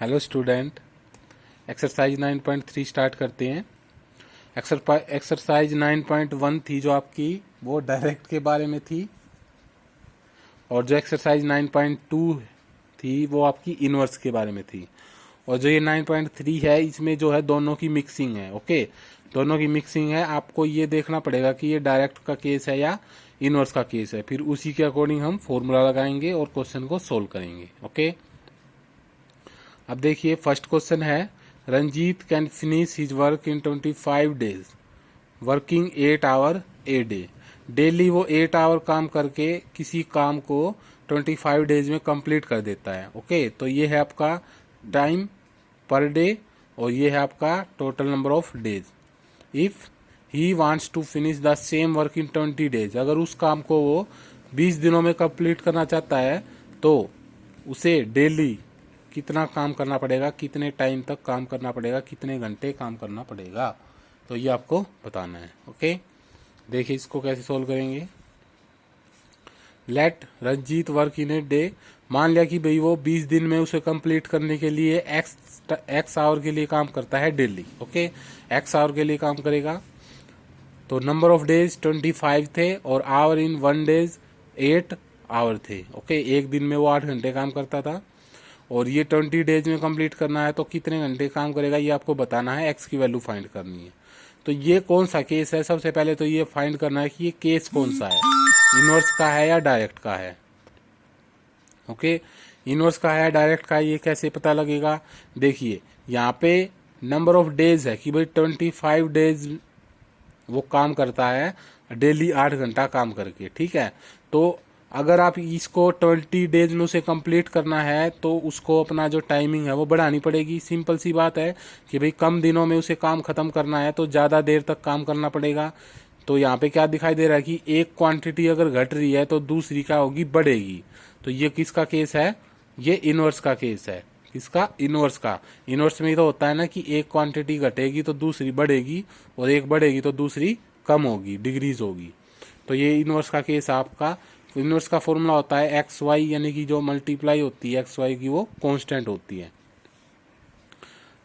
Hello student, exercise 9.3 start करते हैं। Exercise 9.1 थी जो आपकी, वो डायरेक्ट के बारे में थी, और जो एक्सरसाइज 9.2 थी वो आपकी इनवर्स के बारे में थी। और जो ये 9.3 है, इसमें जो है दोनों की मिक्सिंग है। ओके, दोनों की मिक्सिंग है। आपको ये देखना पड़ेगा कि ये डायरेक्ट का केस है या इनवर्स का केस है, फिर उसी के अकॉर्डिंग हम फॉर्मूला लगाएंगे और क्वेश्चन को सोल्व करेंगे। ओके, अब देखिए फर्स्ट क्वेश्चन है, Ranjit can finish his work in 25 days working 8 hour a day. Daily वो 8 आवर काम करके किसी काम को 25 डेज में कंप्लीट कर देता है। ओके, तो ये है आपका टाइम पर डे और ये है आपका total number of days. If he wants to finish the same work in 20 days, अगर उस काम को वो 20 दिनों में कंप्लीट करना चाहता है तो उसे डेली कितना काम करना पड़ेगा, कितने टाइम तक काम करना पड़ेगा, कितने घंटे काम करना पड़ेगा, तो ये आपको बताना है। ओके, देखिए इसको कैसे सोल्व करेंगे। Let Ranjit work in a day, मान लिया कि भाई वो 20 दिन में उसे कंप्लीट करने के लिए एक्स आवर के लिए काम करता है डेली। ओके, एक्स आवर के लिए काम करेगा, तो नंबर ऑफ डेज 25 थे और आवर इन 1 डेज 8 आवर थे। ओके, एक दिन में वो 8 घंटे काम करता था और ये 20 डेज में कंप्लीट करना है, तो कितने घंटे काम करेगा ये आपको बताना है, एक्स की वैल्यू फाइंड करनी है। तो ये कौन सा केस है, सबसे पहले तो ये फाइंड करना है कि ये केस कौन सा है, इनवर्स का है या डायरेक्ट का है। ओके, इनवर्स का है या डायरेक्ट का है, ये कैसे पता लगेगा। देखिए यहाँ पे नंबर ऑफ डेज है कि भाई 25 डेज वो काम करता है डेली 8 घंटा काम करके। ठीक है, तो अगर आप इसको 20 डेज में उसे कंप्लीट करना है तो उसको अपना जो टाइमिंग है वो बढ़ानी पड़ेगी। सिंपल सी बात है कि भाई कम दिनों में उसे काम खत्म करना है तो ज़्यादा देर तक काम करना पड़ेगा। तो यहाँ पे क्या दिखाई दे रहा है कि एक क्वांटिटी अगर घट रही है तो दूसरी क्या होगी, बढ़ेगी। तो ये किसका केस है, ये इनवर्स का केस है। किसका, इनवर्स का। इनवर्स में तो होता है ना कि एक क्वांटिटी घटेगी तो दूसरी बढ़ेगी और एक बढ़ेगी तो दूसरी कम होगी, डिग्रीज होगी। तो ये इनवर्स का केस आपका। इनवर्स का फॉर्मूला होता है एक्स वाई, यानी कि जो मल्टीप्लाई होती है एक्स वाई की वो कांस्टेंट होती है।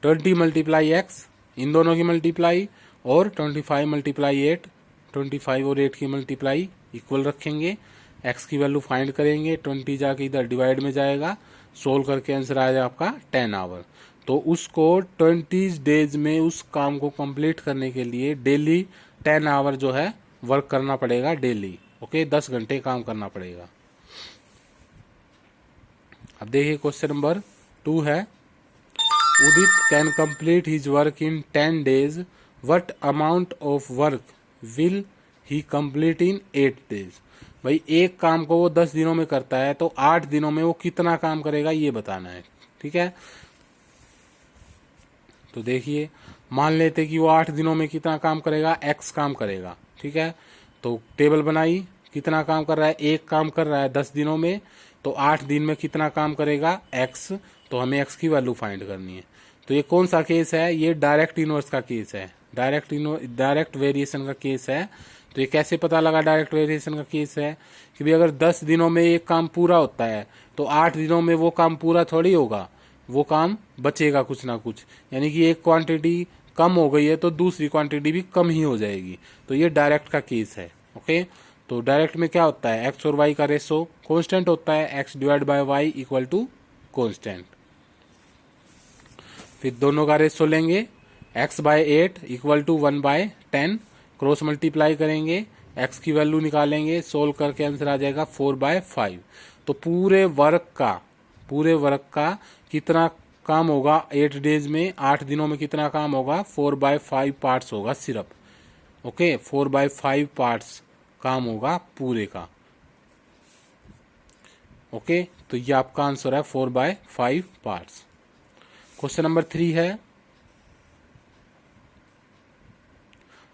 20 मल्टीप्लाई एक्स, इन दोनों की मल्टीप्लाई, और 25 मल्टीप्लाई 8, 25 और 8 की मल्टीप्लाई इक्वल रखेंगे। एक्स की वैल्यू फाइंड करेंगे, 20 जाके इधर डिवाइड में जाएगा, सोल्व करके आंसर आएगा आपका 10 आवर। तो उसको 20 डेज में उस काम को कंप्लीट करने के लिए डेली 10 आवर जो है वर्क करना पड़ेगा डेली। ओके, 10 घंटे काम करना पड़ेगा। अब देखिए क्वेश्चन नंबर 2 है, Udit can complete his work in 10 days, what amount of work will he complete in 8 days. भाई एक काम को वो 10 दिनों में करता है तो 8 दिनों में वो कितना काम करेगा ये बताना है। ठीक है, तो देखिए मान लेते कि वो 8 दिनों में कितना काम करेगा, एक्स काम करेगा। ठीक है, तो टेबल बनाई, कितना काम कर रहा है, एक काम कर रहा है 10 दिनों में, तो 8 दिन में कितना काम करेगा, एक्स। तो हमें एक्स की वैल्यू फाइंड करनी है। तो ये कौन सा केस है, ये डायरेक्ट इनवर्स का केस है, डायरेक्ट वेरिएशन का केस है। तो ये कैसे पता लगा डायरेक्ट वेरिएशन का केस है कि भाई अगर 10 दिनों में एक काम पूरा होता है तो 8 दिनों में वो काम पूरा थोड़ी होगा, वो काम बचेगा कुछ ना कुछ। यानी कि एक क्वांटिटी कम हो गई है तो दूसरी क्वांटिटी भी कम ही हो जाएगी। तो ये डायरेक्ट का केस है। ओके, तो डायरेक्ट में क्या होता है, एक्स और वाई का रेशो कांस्टेंट होता है, x divide by y equal to constant. फिर दोनों का रेशो लेंगे, x by 8 equal to 1 by 10, cross multiply करेंगे, एक्स की वैल्यू निकालेंगे, सोल्व करके आंसर आ जाएगा 4 बाय 5। तो पूरे वर्क का कितना काम होगा 8 डेज में, 8 दिनों में कितना काम होगा, 4 बाय 5 पार्ट्स होगा सिर्फ। ओके, 4 बाय 5 पार्ट्स काम होगा पूरे का। ओके, तो ये आपका आंसर है 4 बाय 5 पार्ट्स। क्वेश्चन नंबर 3 है,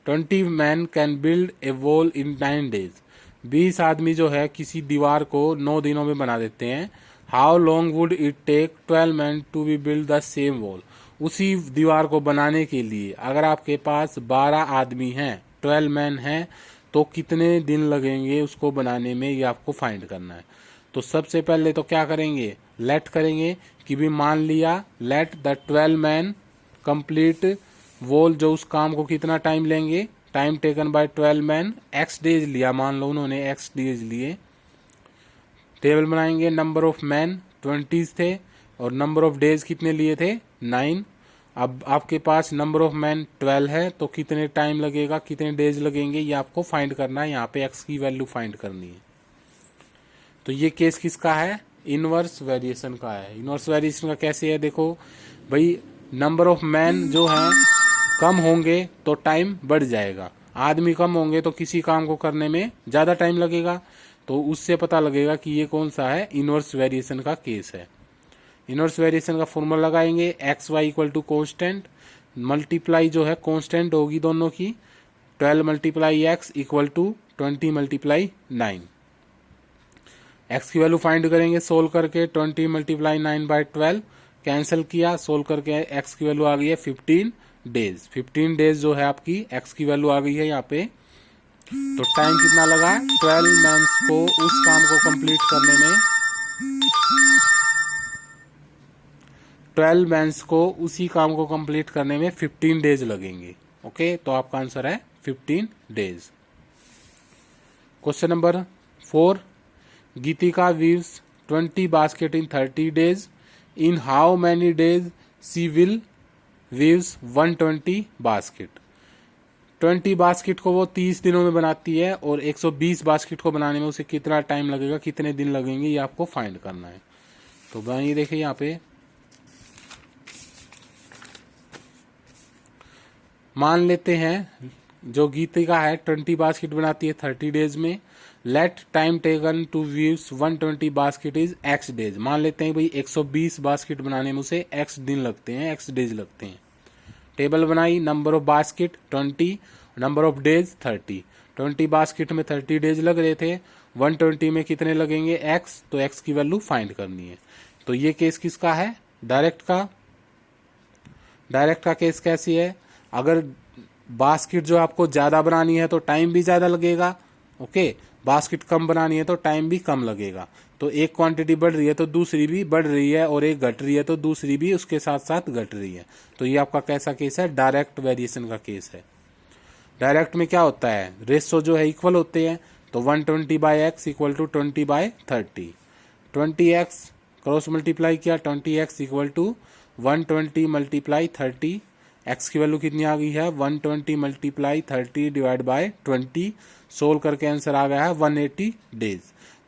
20 man can build a wall in 9 days. 20 आदमी जो है किसी दीवार को 9 दिनों में बना देते हैं। How long would it take 12 man to be build the same wall. उसी दीवार को बनाने के लिए अगर आपके पास 12 आदमी हैं, 12 मैन हैं, तो कितने दिन लगेंगे उसको बनाने में, ये आपको फाइंड करना है। तो सबसे पहले तो क्या करेंगे, लेट करेंगे कि भी मान लिया लेट द 12 मैन कंप्लीट, वो जो उस काम को कितना टाइम लेंगे, time taken by 12 man, x days लिया, मान लो उन्होंने एक्स डेज लिए। टेबल बनाएंगे, नंबर ऑफ मैन 20 थे और नंबर ऑफ डेज कितने लिए थे, 9। अब आपके पास नंबर ऑफ मैन 12 है तो कितने टाइम लगेगा, कितने डेज लगेंगे, ये आपको फाइंड करना है, यहाँ पे एक्स की वैल्यू फाइंड करनी है। तो ये केस किसका है, इनवर्स वेरिएशन का है। इनवर्स वेरिएशन का कैसे है, देखो भाई नंबर ऑफ मैन जो है कम होंगे तो टाइम बढ़ जाएगा, आदमी कम होंगे तो किसी काम को करने में ज्यादा टाइम लगेगा। तो उससे पता लगेगा कि ये कौन सा है, इनवर्स वेरिएशन का केस है। इनवर्स वेरिएशन का फॉर्मूला लगाएंगे, x y equal to constant, multiply जो है कॉन्स्टेंट होगी दोनों की, 12 multiply x equal to 20 multiply 9। X की वैल्यू फाइंड करेंगे सोल्व करके, 20 मल्टीप्लाई 9 बाय 12 कैंसिल किया, सोल्व करके एक्स की वैल्यू आ गई है 15 डेज। 15 डेज जो है आपकी एक्स की वैल्यू आ गई है यहाँ पे। तो टाइम कितना लगा, 12 मंथ्स को उस काम को कंप्लीट करने में, 12 मंथ्स को उसी काम को कंप्लीट करने में 15 डेज लगेंगे। ओके, तो आपका आंसर है 15 days. Question number 4, Geetika weaves 20 basket in 30 days, in how many days she will weaves 120 basket. 20 basket को वो 30 दिनों में बनाती है और 120 बास्केट को बनाने में उसे कितना टाइम लगेगा, कितने दिन लगेंगे, ये आपको फाइंड करना है। तो बनाइए, देखिए यहाँ पे मान लेते हैं जो गीतिका है 20 बास्केट बनाती है 30 डेज में, let time taken to weaves 120 basket is x days. मान लेते हैं भाई 120 बास्केट बनाने में उसे एक्स दिन लगते हैं, एक्स डेज लगते हैं। टेबल बनाई, number of basket 20, number of days 30। 20 basket में 30 डेज लग रहे थे, 120 में कितने लगेंगे, एक्स, तो एक्स की वैल्यू फाइंड करनी है। तो ये केस किसका है, डायरेक्ट का। डायरेक्ट का केस कैसी है, अगर बास्केट जो आपको ज्यादा बनानी है तो टाइम भी ज्यादा लगेगा, ओके, बास्केट कम बनानी है तो टाइम भी कम लगेगा। तो एक क्वांटिटी बढ़ रही है तो दूसरी भी बढ़ रही है, और एक घट रही है तो दूसरी भी उसके साथ साथ घट रही है। तो ये आपका कैसा केस है, डायरेक्ट वेरिएशन का केस है। डायरेक्ट में क्या होता है, रेशो जो है इक्वल होते हैं, तो 120 by x equal to 20 by 30। 20x cross multiply किया, 20x equal to 120 multiply 30। X की वैल्यू कितनी आ गई है, 120 मल्टीप्लाई 30 डिवाइड बाय 20। सोल्व करके आंसर आ गया है 180 डेज।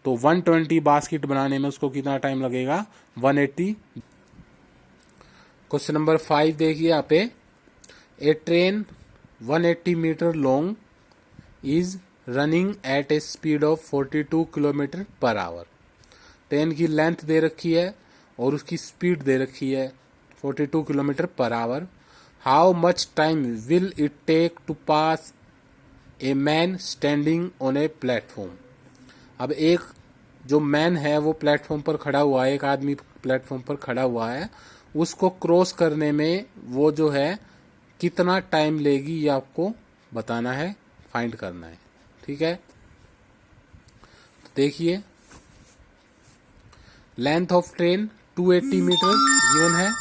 तो 120 बास्केट बनाने में उसको कितना टाइम लगेगा, 180। क्वेश्चन नंबर 5 देखिए यहाँ पे, a train 180 metre long is running at a speed of 42 kilometre per hour. Train की लेंथ दे रखी है और उसकी स्पीड दे रखी है 42 kilometre per hour. How much time will it take to pass a man standing on a platform. अब एक जो मैन है वो प्लेटफॉर्म पर खड़ा हुआ है, एक आदमी प्लेटफॉर्म पर खड़ा हुआ है, उसको क्रॉस करने में वो जो है कितना टाइम लेगी, ये आपको बताना है, फाइंड करना है। ठीक है, तो देखिए length of train 280 metre given है,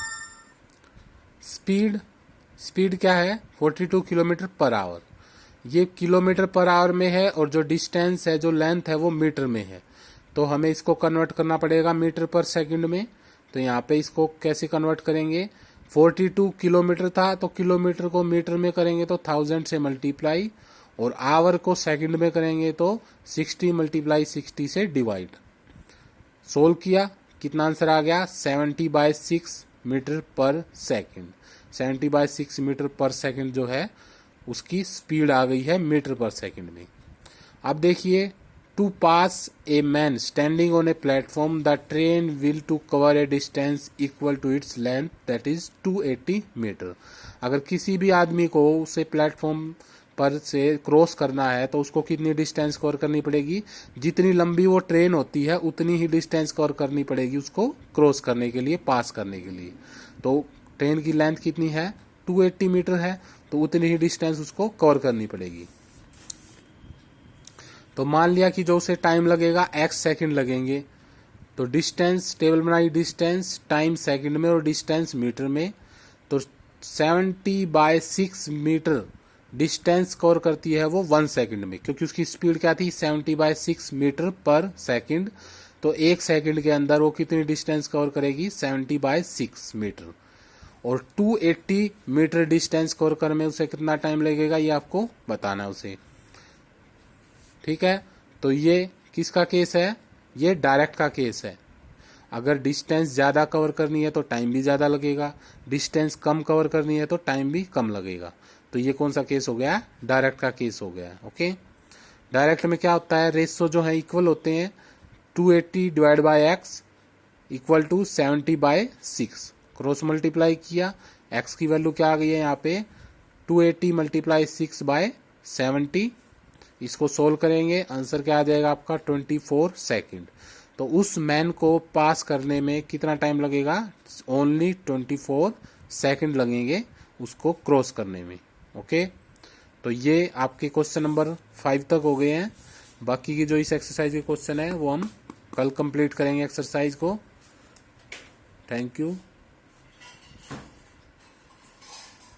स्पीड क्या है 42 किलोमीटर पर आवर। ये किलोमीटर पर आवर में है और जो डिस्टेंस है, जो लेंथ है वो मीटर में है, तो हमें इसको कन्वर्ट करना पड़ेगा मीटर पर सेकंड में। तो यहाँ पे इसको कैसे कन्वर्ट करेंगे, 42 किलोमीटर था तो किलोमीटर को मीटर में करेंगे तो 1000 से मल्टीप्लाई, और आवर को सेकंड में करेंगे तो 60 मल्टीप्लाई 60 से डिवाइड। सोल्व किया, कितना आंसर आ गया, 70/6 मीटर पर सेकंड। 70/6 मीटर पर सेकंड जो है उसकी स्पीड आ गई है मीटर पर सेकंड में। अब देखिए, to pass a man standing on a platform the train will to cover a distance equal to its length that is 280 metre. अगर किसी भी आदमी को उसे प्लेटफॉर्म पर से क्रॉस करना है तो उसको कितनी डिस्टेंस कवर करनी पड़ेगी, जितनी लंबी वो ट्रेन होती है उतनी ही डिस्टेंस कवर करनी पड़ेगी उसको क्रॉस करने के लिए, पास करने के लिए। तो ट्रेन की लेंथ कितनी है, 280 मीटर है, तो उतनी ही डिस्टेंस उसको कवर करनी पड़ेगी। तो मान लिया कि जो उसे टाइम लगेगा x सेकंड लगेंगे, तो डिस्टेंस टेबल बनाई, डिस्टेंस टाइम सेकंड में और डिस्टेंस मीटर में। तो 70/6 मीटर डिस्टेंस कवर करती है वो 1 सेकंड में, क्योंकि उसकी स्पीड क्या थी 70/6 मीटर पर सेकंड। तो 1 सेकंड के अंदर वो कितनी डिस्टेंस कवर करेगी 70/6 मीटर। और 280 मीटर डिस्टेंस कवर करने में उसे कितना टाइम लगेगा ये आपको बताना है उसे। ठीक है, तो ये किसका केस है, ये डायरेक्ट का केस है। अगर डिस्टेंस ज़्यादा कवर करनी है तो टाइम भी ज़्यादा लगेगा, डिस्टेंस कम कवर करनी है तो टाइम भी कम लगेगा। तो ये कौन सा केस हो गया, डायरेक्ट का केस हो गया। ओके, डायरेक्ट में क्या होता है, रेशो जो है इक्वल होते हैं, 280 divide by x equal to 70/6। Cross multiply किया, एक्स की वैल्यू क्या आ गई है यहाँ पे 280 मल्टीप्लाई 6/70। इसको सोल्व करेंगे, आंसर क्या आ जाएगा आपका 24 सेकेंड। तो उस मैन को पास करने में कितना टाइम लगेगा, ओनली 24 सेकेंड लगेंगे उसको क्रॉस करने में। ओके, तो ये आपके क्वेश्चन नंबर 5 तक हो गए हैं। बाकी की जो इस एक्सरसाइज के क्वेश्चन है वो हम कल कंप्लीट करेंगे एक्सरसाइज को। Thank you.